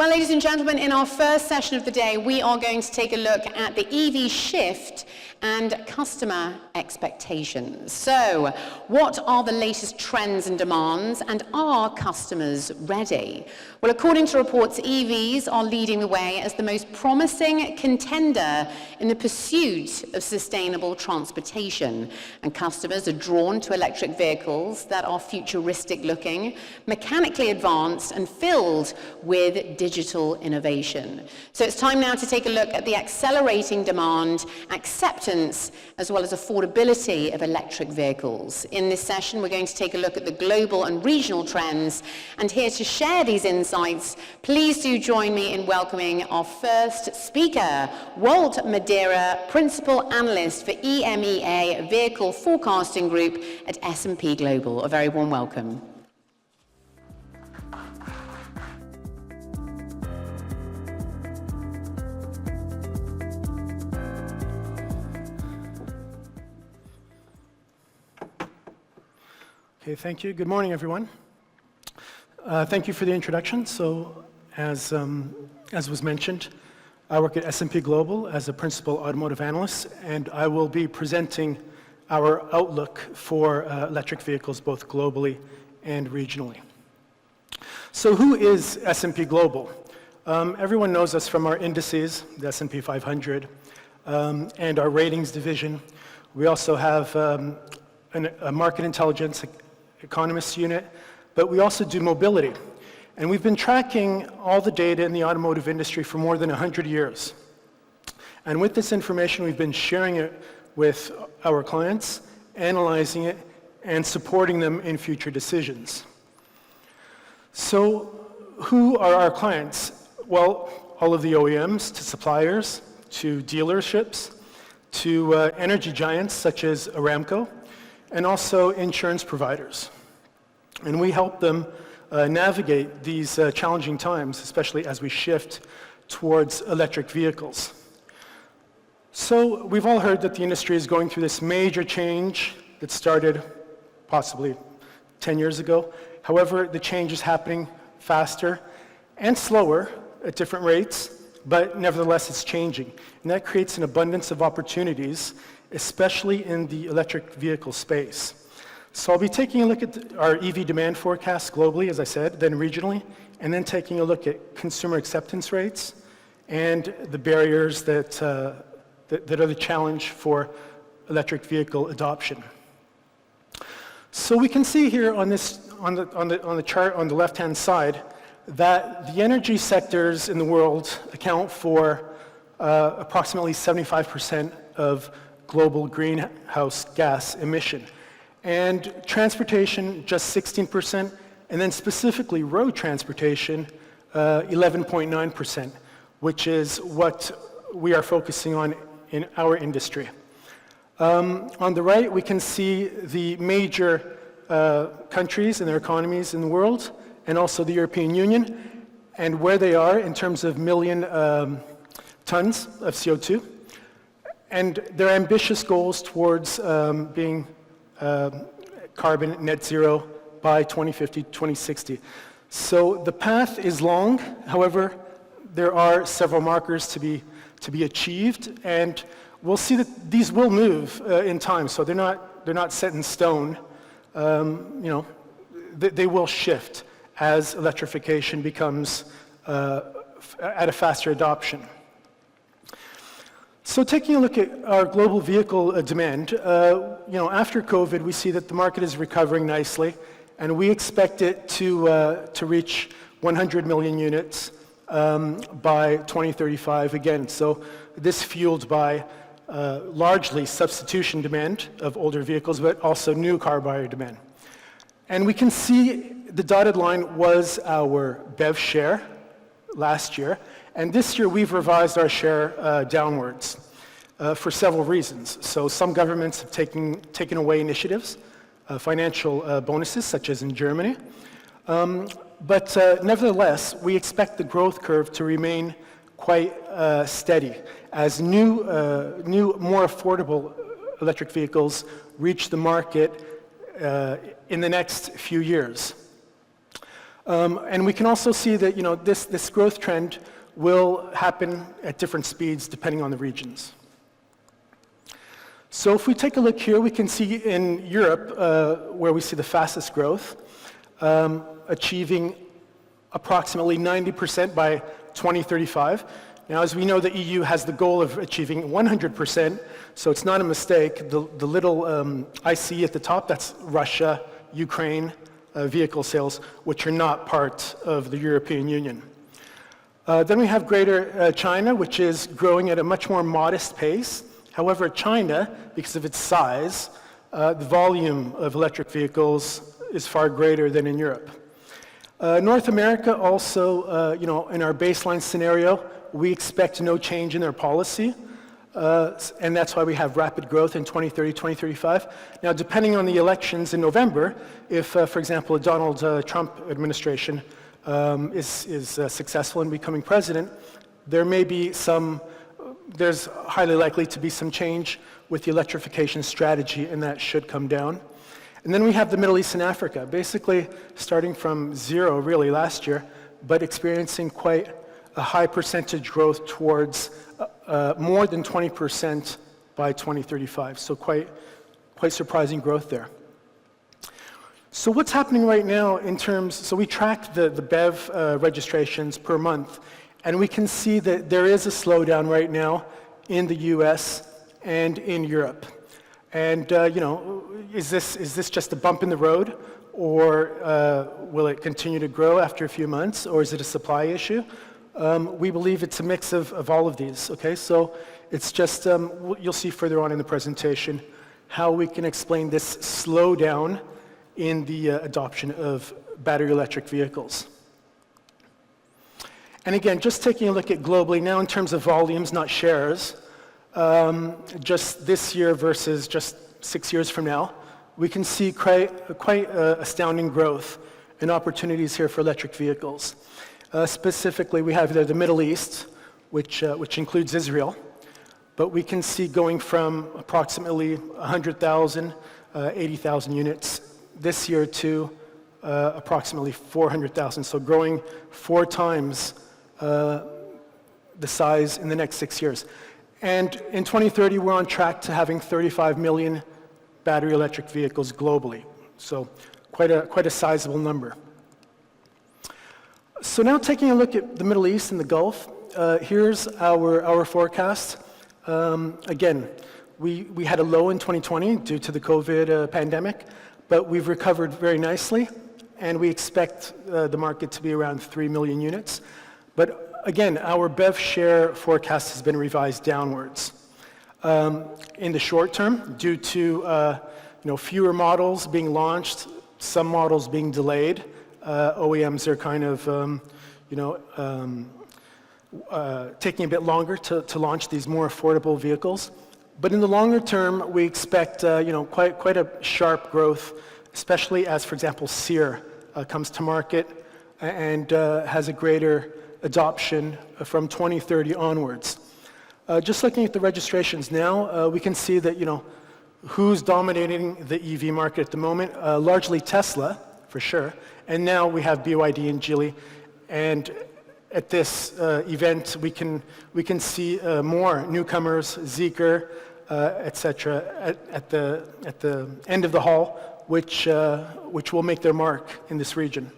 Well, ladies and gentlemen, in our first session of the day, we are going to take a look at the EV shift and customer expectations. So, what are the latest trends and demands, and are customers ready? Well, according to reports, EVs are leading the way as the most promising contender in the pursuit of sustainable transportation. And customers are drawn to electric vehicles that are futuristic looking, mechanically advanced, and filled with digital innovation. So it's time now to take a look at the accelerating demand, acceptance, as well as affordability of electric vehicles. In this session, we're going to take a look at the global and regional trends, and here to share these insights, please do join me in welcoming our first speaker, Walt, Madeira, Principal Analyst for EMEA Vehicle Forecasting Group at S&P Global. A very warm welcome. Okay, thank you. Good morning, everyone. Thank you for the introduction. So, as was mentioned, I work at S&P Global as a principal automotive analyst, and I will be presenting our outlook for electric vehicles both globally and regionally. So, who is S&P Global? Everyone knows us from our indices, the S&P 500, and our ratings division. We also have a market intelligence economists unit, but we also do mobility. And we've been tracking all the data in the automotive industry for more than 100 years. And with this information, we've been sharing it with our clients, analyzing it, and supporting them in future decisions. So who are our clients? Well, all of the OEMs, to suppliers, to dealerships, to energy giants such as Aramco, and also insurance providers. And we help them navigate these challenging times, especially as we shift towards electric vehicles. So we've all heard that the industry is going through this major change that started possibly 10 years ago. However, the change is happening faster and slower at different rates, but nevertheless it's changing. And that creates an abundance of opportunities, especially in the electric vehicle space. So I'll be taking a look at our EV demand forecast globally, as I said, then regionally, and then taking a look at consumer acceptance rates and the barriers that are the challenge for electric vehicle adoption. So we can see here on the chart on the left-hand side that the energy sectors in the world account for approximately 75% of global greenhouse gas emission. And transportation, just 16%, and then specifically road transportation, 11.9%, which is what we are focusing on in our industry. On the right, we can see the major countries and their economies in the world, and also the European Union, and where they are in terms of million tons of CO2. And their ambitious goals towards being carbon net zero by 2050, 2060. So the path is long. However, there are several markers to be achieved, and we'll see that these will move in time. So they're not set in stone. They will shift as electrification becomes at a faster adoption. So taking a look at our global vehicle demand, after COVID, we see that the market is recovering nicely, and we expect it to reach 100 million units by 2035 again. So this fueled by largely substitution demand of older vehicles, but also new car buyer demand. And we can see the dotted line was our BEV share last year. And this year, we've revised our share downwards for several reasons. So some governments have taken away initiatives, financial bonuses, such as in Germany. But nevertheless, we expect the growth curve to remain quite steady as new, more affordable electric vehicles reach the market in the next few years. And we can also see that this growth trend will happen at different speeds depending on the regions. So if we take a look here, we can see in Europe where we see the fastest growth, achieving approximately 90% by 2035. Now, as we know, the EU has the goal of achieving 100%, so it's not a mistake. The little IC at the top, that's Russia, Ukraine vehicle sales, which are not part of the European Union. Then we have Greater China, which is growing at a much more modest pace. However, China, because of its size, the volume of electric vehicles is far greater than in Europe. North America also, in our baseline scenario, we expect no change in their policy, and that's why we have rapid growth in 2030, 2035. Now, depending on the elections in November, if, for example, a Donald Trump administration is successful in becoming president, there's highly likely to be some change with the electrification strategy, and that should come down. And then we have the Middle East and Africa, basically starting from zero really last year, but experiencing quite a high percentage growth towards more than 20% by 2035. So quite surprising growth there. So what's happening right now so we track the BEV registrations per month, and we can see that there is a slowdown right now in the US and in Europe. And, is this just a bump in the road, or will it continue to grow after a few months, or is it a supply issue? We believe it's a mix of all of these, okay? So it's just, you'll see further on in the presentation how we can explain this slowdown in the adoption of battery electric vehicles. And again, just taking a look at globally now in terms of volumes, not shares, just this year versus just 6 years from now, we can see quite astounding growth and opportunities here for electric vehicles. Specifically, we have the Middle East, which includes Israel, but we can see going from approximately 100,000, 80,000 units this year to approximately 400,000, so growing 4 times the size in the next 6 years. And in 2030, we're on track to having 35 million battery electric vehicles globally, so quite a sizable number. So now taking a look at the Middle East and the Gulf, here's our forecast. Again, we had a low in 2020 due to the COVID pandemic, but we've recovered very nicely, and we expect the market to be around 3 million units. But again, our BEV share forecast has been revised downwards. In the short term, due to fewer models being launched, some models being delayed, OEMs are kind of taking a bit longer to launch these more affordable vehicles. But in the longer term, we expect quite a sharp growth, especially as, for example, Sear comes to market and has a greater adoption from 2030 onwards. Just looking at the registrations now, we can see that who's dominating the EV market at the moment. Largely Tesla, for sure, and now we have BYD and Geely. And at this event, we can see more newcomers, Zeekr, etc. At the end of the hall, which will make their mark in this region.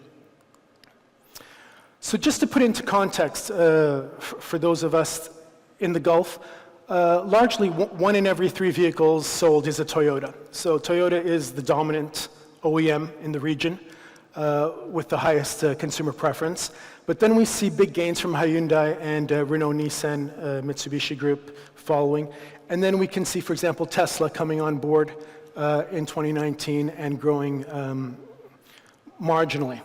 So just to put into context for those of us in the Gulf, largely 1 in every 3 vehicles sold is a Toyota. So Toyota is the dominant OEM in the region with the highest consumer preference. But then we see big gains from Hyundai and Renault, Nissan, Mitsubishi Group following. And then we can see, for example, Tesla coming on board in 2019 and growing marginally.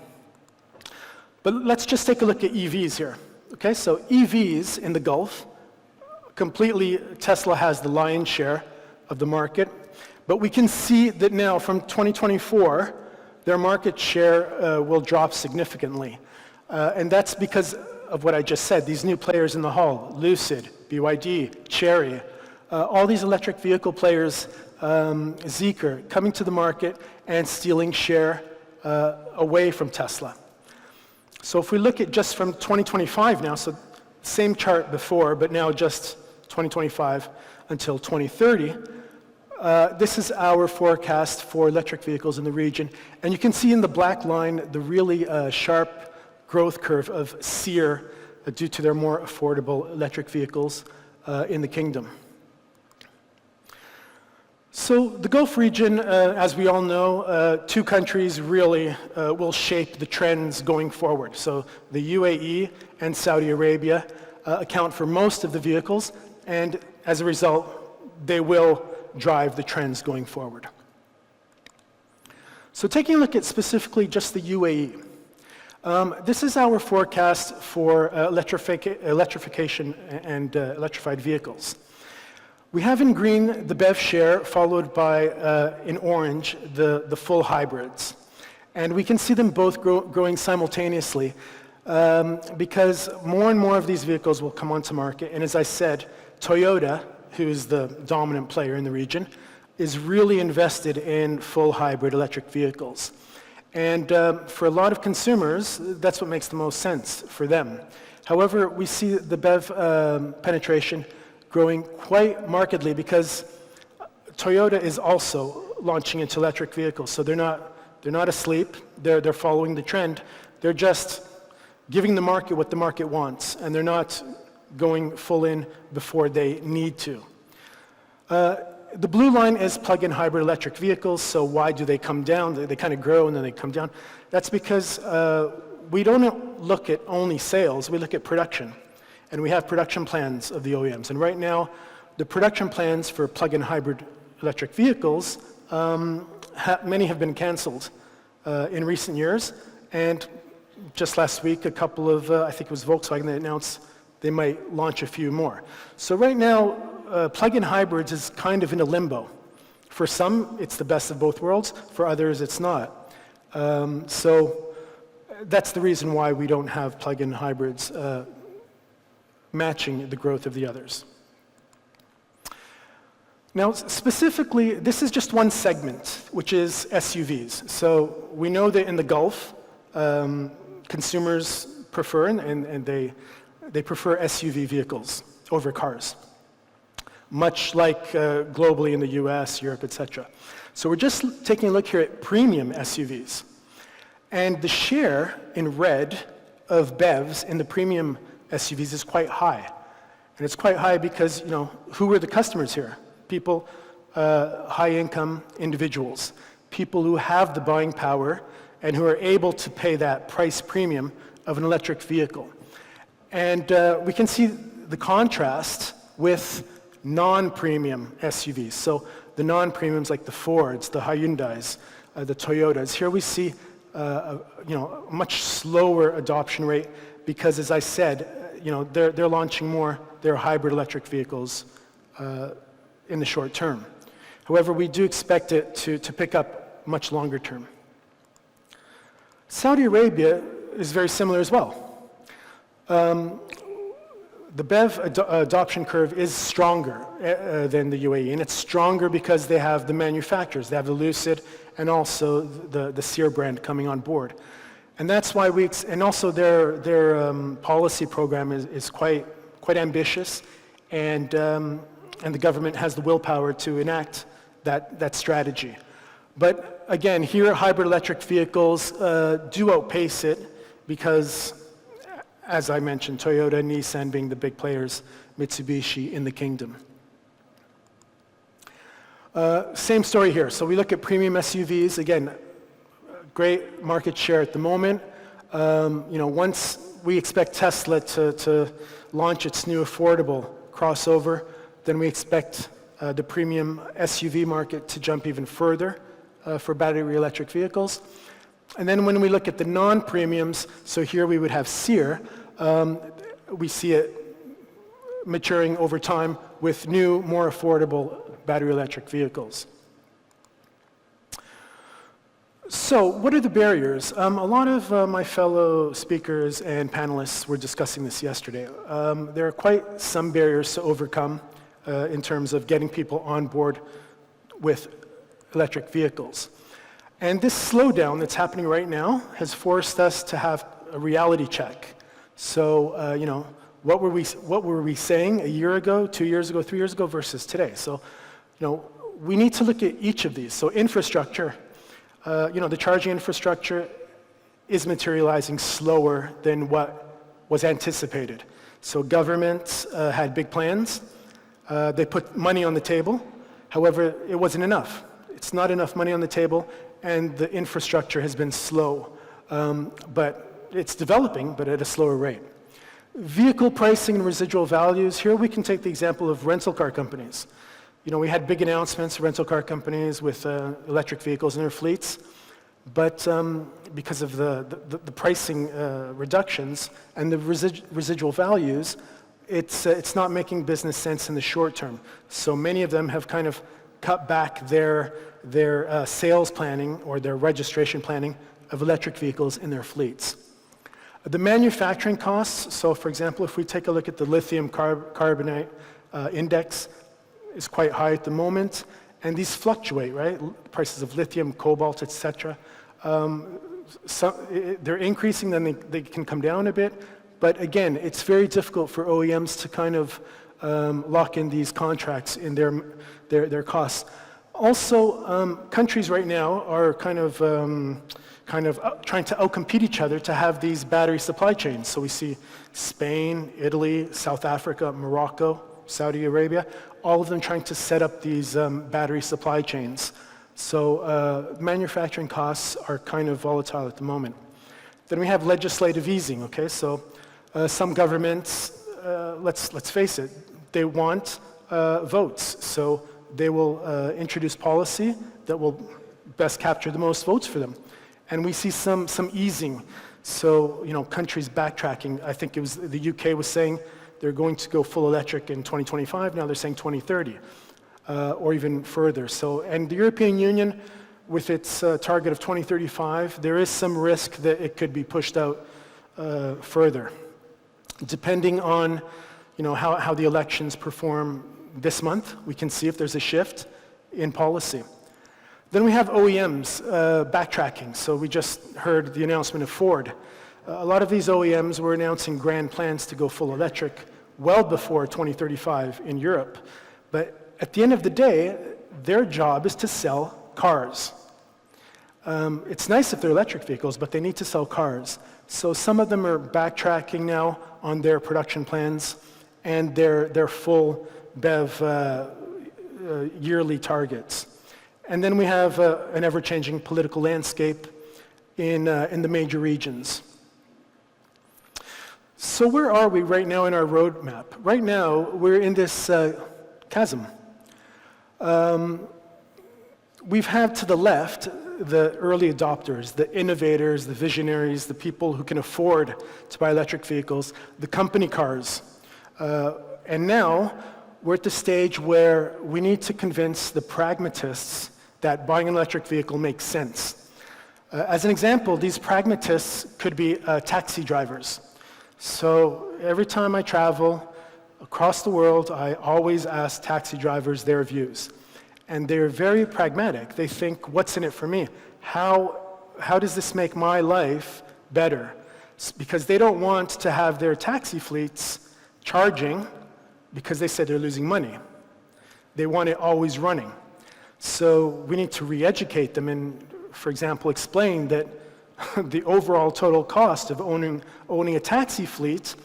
But let's just take a look at EVs here. Okay, so EVs in the Gulf, completely Tesla has the lion's share of the market. But we can see that now from 2024, their market share will drop significantly. And that's because of what I just said, these new players in the hall, Lucid, BYD, Chery, all these electric vehicle players, Zeekr, coming to the market and stealing share away from Tesla. So if we look at just from 2025 now, so same chart before, but now just 2025 until 2030, this is our forecast for electric vehicles in the region. And you can see in the black line the really sharp growth curve of SEER due to their more affordable electric vehicles in the kingdom. So the Gulf region, as we all know, two countries really will shape the trends going forward. So the UAE and Saudi Arabia account for most of the vehicles, and as a result, they will drive the trends going forward. So taking a look at specifically just the UAE, this is our forecast for electrification and electrified vehicles. We have in green the BEV share, followed by, in orange, the full hybrids. And we can see them both growing simultaneously because more and more of these vehicles will come onto market. And as I said, Toyota, who is the dominant player in the region, is really invested in full hybrid electric vehicles. And for a lot of consumers, that's what makes the most sense for them. However, we see the BEV penetration growing quite markedly because Toyota is also launching into electric vehicles. So they're not asleep. They're following the trend. They're just giving the market what the market wants, and they're not going full in before they need to. The blue line is plug-in hybrid electric vehicles. So why do they come down? They kind of grow and then they come down. That's because we don't look at only sales. We look at production. And we have production plans of the OEMs. And right now, the production plans for plug-in hybrid electric vehicles, many have been canceled in recent years. And just last week, a couple of, I think it was Volkswagen, that announced they might launch a few more. So right now, plug-in hybrids is kind of in a limbo. For some, it's the best of both worlds. For others, it's not. So that's the reason why we don't have plug-in hybrids matching the growth of the others. Now, specifically, this is just one segment, which is SUVs. So we know that in the Gulf, consumers prefer, and they prefer SUV vehicles over cars, much like globally in the US, Europe, etc. So we're just taking a look here at premium SUVs. And the share in red of BEVs in the premium SUVs is quite high. And it's quite high because, who are the customers here? People, high-income individuals, people who have the buying power and who are able to pay that price premium of an electric vehicle. And we can see the contrast with non-premium SUVs. So the non-premiums like the Fords, the Hyundais, the Toyotas. Here we see a much slower adoption rate because, as I said, they're launching more their hybrid electric vehicles in the short term. However, we do expect it to pick up much longer term. Saudi Arabia is very similar as well. The BEV adoption curve is stronger than the UAE, and it's stronger because they have the manufacturers. They have the Lucid and also the SEER brand coming on board. And that's why and also their policy program is quite ambitious, and the government has the willpower to enact that strategy. But again, here hybrid electric vehicles do outpace it because, as I mentioned, Toyota and Nissan being the big players, Mitsubishi in the kingdom. Same story here. So we look at premium SUVs. Again, great market share at the moment. Once we expect Tesla to launch its new affordable crossover, then we expect the premium SUV market to jump even further for battery electric vehicles. And then when we look at the non-premiums, so here we would have SEER, we see it maturing over time with new, more affordable battery electric vehicles. So what are the barriers? A lot of my fellow speakers and panelists were discussing this yesterday. There are quite some barriers to overcome in terms of getting people on board with electric vehicles. And this slowdown that's happening right now has forced us to have a reality check. So, what were we saying a year ago, 2 years ago, 3 years ago versus today? So, we need to look at each of these. So infrastructure, the charging infrastructure is materializing slower than what was anticipated. So governments had big plans. They put money on the table. However, it wasn't enough. It's not enough money on the table, and the infrastructure has been slow. But it's developing, but at a slower rate. Vehicle pricing and residual values. Here we can take the example of rental car companies. We had big announcements, rental car companies with electric vehicles in their fleets. But because of the pricing reductions and the residual values, it's not making business sense in the short term. So many of them have kind of cut back their sales planning or their registration planning of electric vehicles in their fleets. The manufacturing costs, so for example, if we take a look at the lithium carbonate index, is quite high at the moment, and these fluctuate, right? Prices of lithium, cobalt, etc. They're increasing, then they can come down a bit, but again, it's very difficult for OEMs to kind of lock in these contracts in their costs. Also, countries right now are kind of trying to outcompete each other to have these battery supply chains. So we see Spain, Italy, South Africa, Morocco, Saudi Arabia, all of them trying to set up these battery supply chains. So manufacturing costs are kind of volatile at the moment. Then we have legislative easing, okay? So some governments, let's face it, they want votes. So they will introduce policy that will best capture the most votes for them. And we see some easing. So, countries backtracking. I think it was the UK was saying they're going to go full electric in 2025. Now they're saying 2030, or even further. So, and the European Union, with its target of 2035, there is some risk that it could be pushed out further, depending on, how the elections perform this month. We can see if there's a shift in policy. Then we have OEMs backtracking. So we just heard the announcement of Ford. A lot of these OEMs were announcing grand plans to go full electric well before 2035 in Europe. But at the end of the day, their job is to sell cars. It's nice if they're electric vehicles, but they need to sell cars. So some of them are backtracking now on their production plans and their full BEV yearly targets. And then we have an ever-changing political landscape in the major regions. So where are we right now in our roadmap? Right now, we're in this chasm. We've had to the left the early adopters, the innovators, the visionaries, the people who can afford to buy electric vehicles, the company cars. And now we're at the stage where we need to convince the pragmatists that buying an electric vehicle makes sense. As an example, these pragmatists could be taxi drivers. So every time I travel across the world, I always ask taxi drivers their views. And they're very pragmatic. They think, what's in it for me? How does this make my life better? Because they don't want to have their taxi fleets charging because they said they're losing money. They want it always running. So we need to re-educate them and, for example, explain that the overall total cost of owning a taxi fleet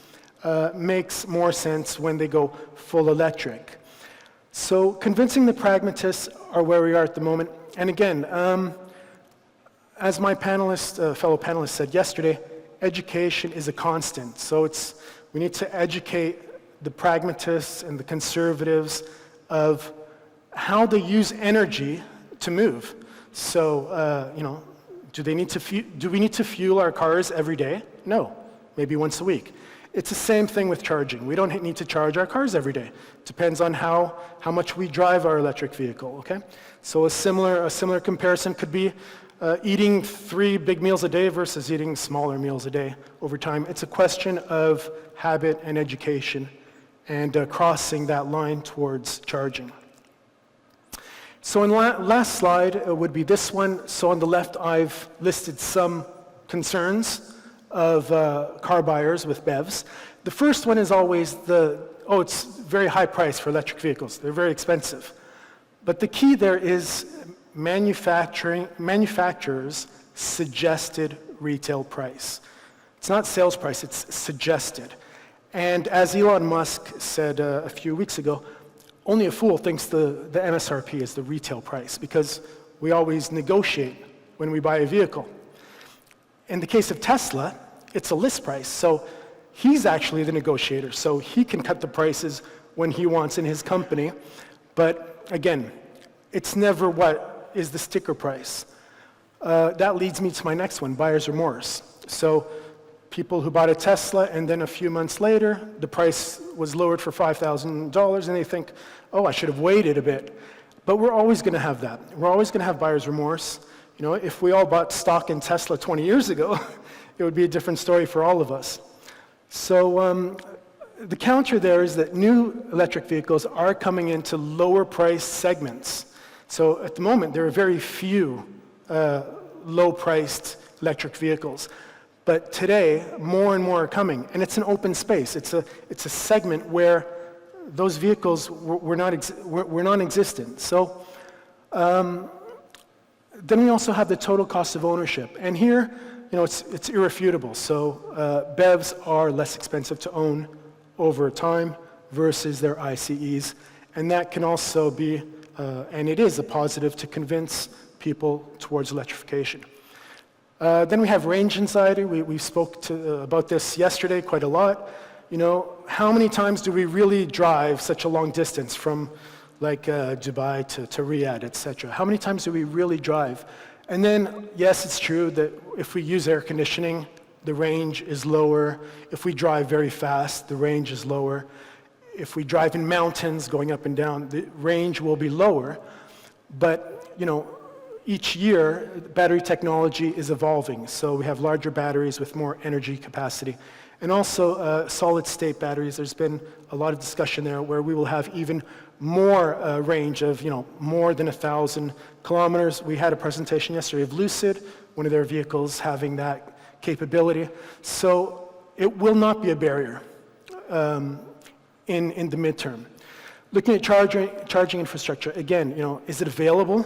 makes more sense when they go full electric. So convincing the pragmatists are where we are at the moment. And again, as my fellow panelist said yesterday, education is a constant. So we need to educate the pragmatists and the conservatives of how they use energy to move. So, do we need to fuel our cars every day? No, maybe once a week. It's the same thing with charging. We don't need to charge our cars every day. Depends on how much we drive our electric vehicle, okay? So a similar comparison could be eating 3 big meals a day versus eating smaller meals a day over time. It's a question of habit and education and crossing that line towards charging. So in last slide would be this one. So on the left, I've listed some concerns of car buyers with BEVs. The first one is always it's very high price for electric vehicles. They're very expensive. But the key there is manufacturers' suggested retail price. It's not sales price, it's suggested. And as Elon Musk said a few weeks ago, only a fool thinks the MSRP is the retail price, because we always negotiate when we buy a vehicle. In the case of Tesla, it's a list price, so he's actually the negotiator, so he can cut the prices when he wants in his company. But again, it's never what is the sticker price. That leads me to my next one, buyer's remorse. So people who bought a Tesla and then a few months later, the price was lowered for $5,000 and they think, oh, I should have waited a bit. But we're always going to have that. We're always going to have buyer's remorse. You know, if we all bought stock in Tesla 20 years ago, it would be a different story for all of us. So the counter there is that new electric vehicles are coming into lower price segments. So at the moment, there are very few low-priced electric vehicles. But today, more and more are coming, and it's an open space. It's a segment where those vehicles were non-existent. So then we also have the total cost of ownership, and here, you know, it's irrefutable. So BEVs are less expensive to own over time versus their ICEs, and that can also be, and it is a positive to convince people towards electrification. Then we have range anxiety. We spoke about this yesterday quite a lot. You know, how many times do we really drive such a long distance from like Dubai to Riyadh, etc.? How many times do we really drive? And then, yes, it's true that if we use air conditioning, the range is lower. If we drive very fast, the range is lower. If we drive in mountains going up and down, the range will be lower. But, you know, each year, battery technology is evolving. So we have larger batteries with more energy capacity. And also solid-state batteries. There's been a lot of discussion there where we will have even more range of, you know, more than 1,000 kilometers. We had a presentation yesterday of Lucid, one of their vehicles having that capability. So it will not be a barrier in the midterm. Looking at charging infrastructure, again, you know, is it available?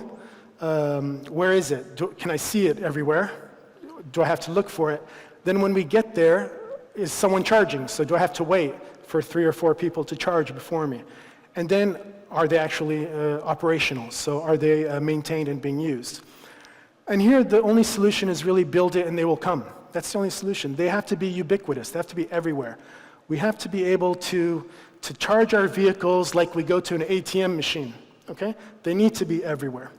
Where is it? Can I see it everywhere? Do I have to look for it? Then when we get there, is someone charging? So do I have to wait for 3 or 4 people to charge before me? And then are they actually operational? So are they maintained and being used? And here the only solution is really build it and they will come. That's the only solution. They have to be ubiquitous. They have to be everywhere. We have to be able to charge our vehicles like we go to an ATM machine, okay? They need to be everywhere.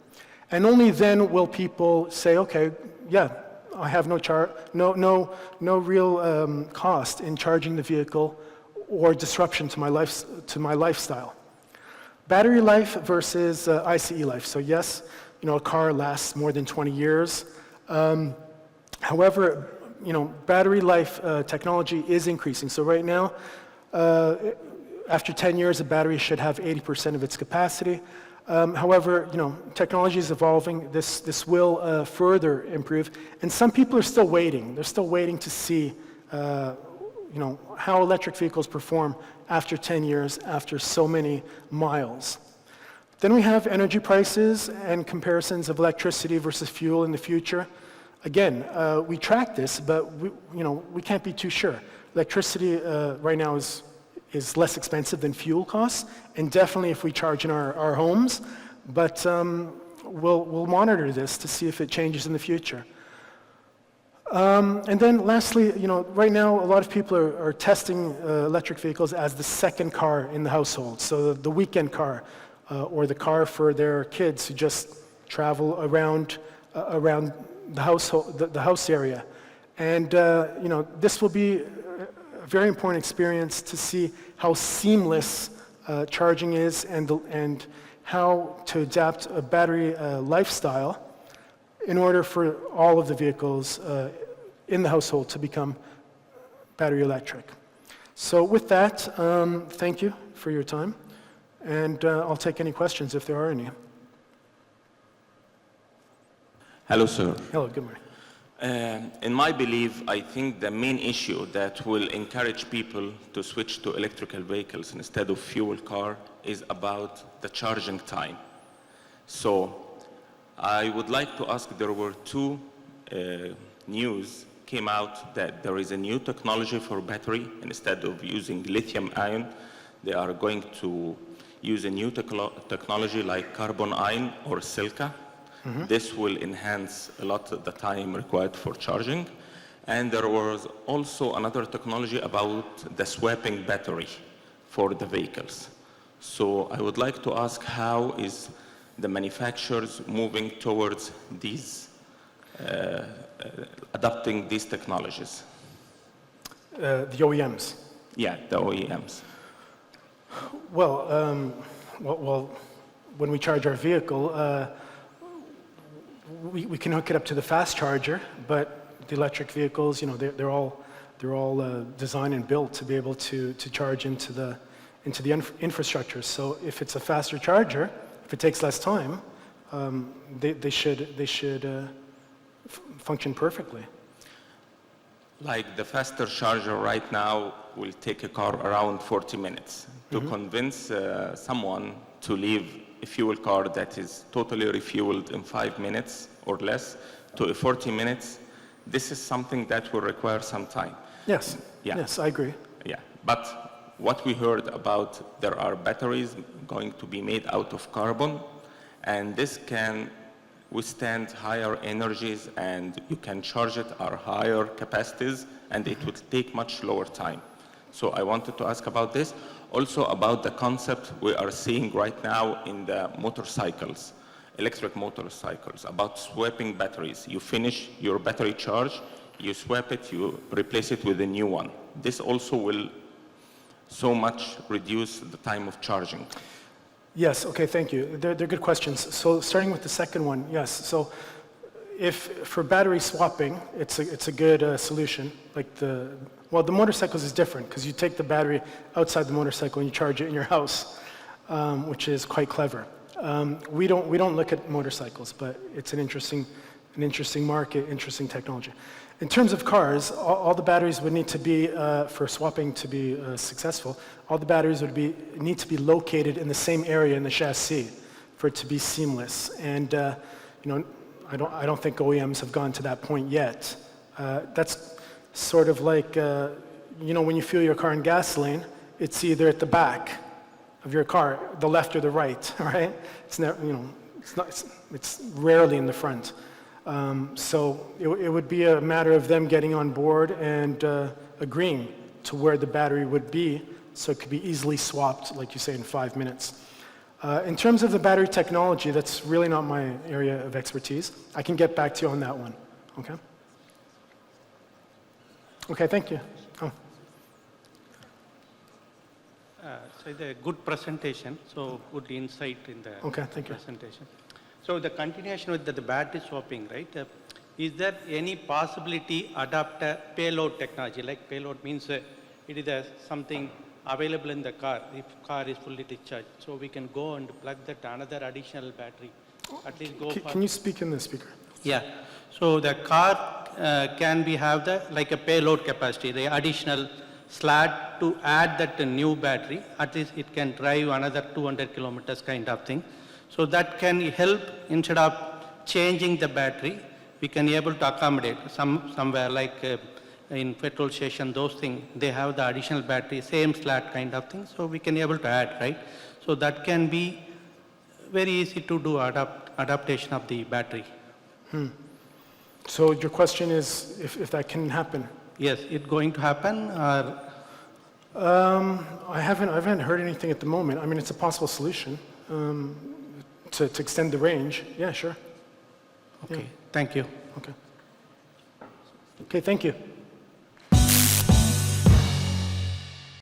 And only then will people say, okay, yeah, I have no real cost in charging the vehicle or disruption to my lifestyle. Battery life versus ICE life. So yes, you know, a car lasts more than 20 years. However, you know, battery life technology is increasing. So right now, after 10 years, a battery should have 80% of its capacity. However, you know, technology is evolving. This will further improve, and some people are still waiting. They're still waiting to see, you know, how electric vehicles perform after 10 years, after so many miles. Then we have energy prices and comparisons of electricity versus fuel in the future. Again, we track this, but we can't be too sure. Electricity right now is less expensive than fuel costs, and definitely if we charge in our homes, but we'll monitor this to see if it changes in the future. And then lastly, you know, right now a lot of people are testing electric vehicles as the second car in the household, so the weekend car, or the car for their kids who just travel around the household, the house area. And you know, this will be a very important experience to see how seamless charging is and how to adapt a battery lifestyle in order for all of the vehicles in the household to become battery electric. So with that, thank you for your time, and I'll take any questions if there are any. Hello, sir. Hello, good morning. In my belief, I think the main issue that will encourage people to switch to electrical vehicles instead of fuel car is about the charging time. So I would like to ask, there were two news came out that there is a new technology for battery. Instead of using lithium ion, they are going to use a new technology like carbon ion or silica. This will enhance a lot of the time required for charging. And there was also another technology about the swapping battery for the vehicles. So I would like to ask, how is the manufacturers moving towards these, adopting these technologies? The OEMs. Yeah, the OEMs. Well, when we charge our vehicle, we can hook it up to the fast charger, but the electric vehicles, you know, they're all designed and built to be able to charge into the infrastructure. So if it's a faster charger, if it takes less time, they should function perfectly. Like the faster charger right now will take a car around 40 minutes. To convince someone to leave a fuel car that is totally refueled in 5 minutes or less to a 40 minutes, this is something that will require some time. Yes, Yeah. yes, I agree. Yeah, but what we heard about, there are batteries going to be made out of carbon, and this can withstand higher energies, and you can charge it at higher capacities, and it will take much lower time. So I wanted to ask about this. Also about the concept we are seeing right now in the motorcycles, electric motorcycles, about swapping batteries. You finish your battery charge, you swap it, you replace it with a new one. This also will so much reduce the time of charging. Yes, okay, thank you. They're good questions. So starting with the second one, yes. So if for battery swapping, it's a good solution. Like the motorcycles is different because you take the battery outside the motorcycle and you charge it in your house, which is quite clever. We don't look at motorcycles, but it's an interesting market, interesting technology. In terms of cars, all the batteries would need to be for swapping to be successful. All the batteries would need to be located in the same area in the chassis for it to be seamless. And you know, I don't think OEMs have gone to that point yet. That's sort of like you know, when you fuel your car in gasoline, it's either at the back of your car, the left or the right, right? It's never, you know, it's rarely in the front. So it would be a matter of them getting on board and agreeing to where the battery would be, so it could be easily swapped, like you say, in 5 minutes. In terms of the battery technology, that's really not my area of expertise. I can get back to you on that one, okay? Okay, thank you. Oh. So the good presentation, so good insight in the Thank you. presentation. So the continuation with the battery swapping, right? Is there any possibility adopt a payload technology? Like payload means it is something available in the car if car is fully discharged. So we can go and plug that another additional battery. At least go. Can you speak in the speaker? Yeah. So the car can be have like a payload capacity, the additional slot to add that new battery. At least it can drive another 200 kilometers kind of thing. So that can help instead of changing the battery, we can able to accommodate somewhere like in petrol station, those things, they have the additional battery, same slot kind of thing. So we can able to add, right? So that can be very easy to do adaptation of the battery. So your question is if that can happen? Yes, it going to happen or? I haven't heard anything at the moment. I mean, it's a possible solution to extend the range. Yeah, sure. Okay, Yeah. thank you. Okay. Okay, thank you.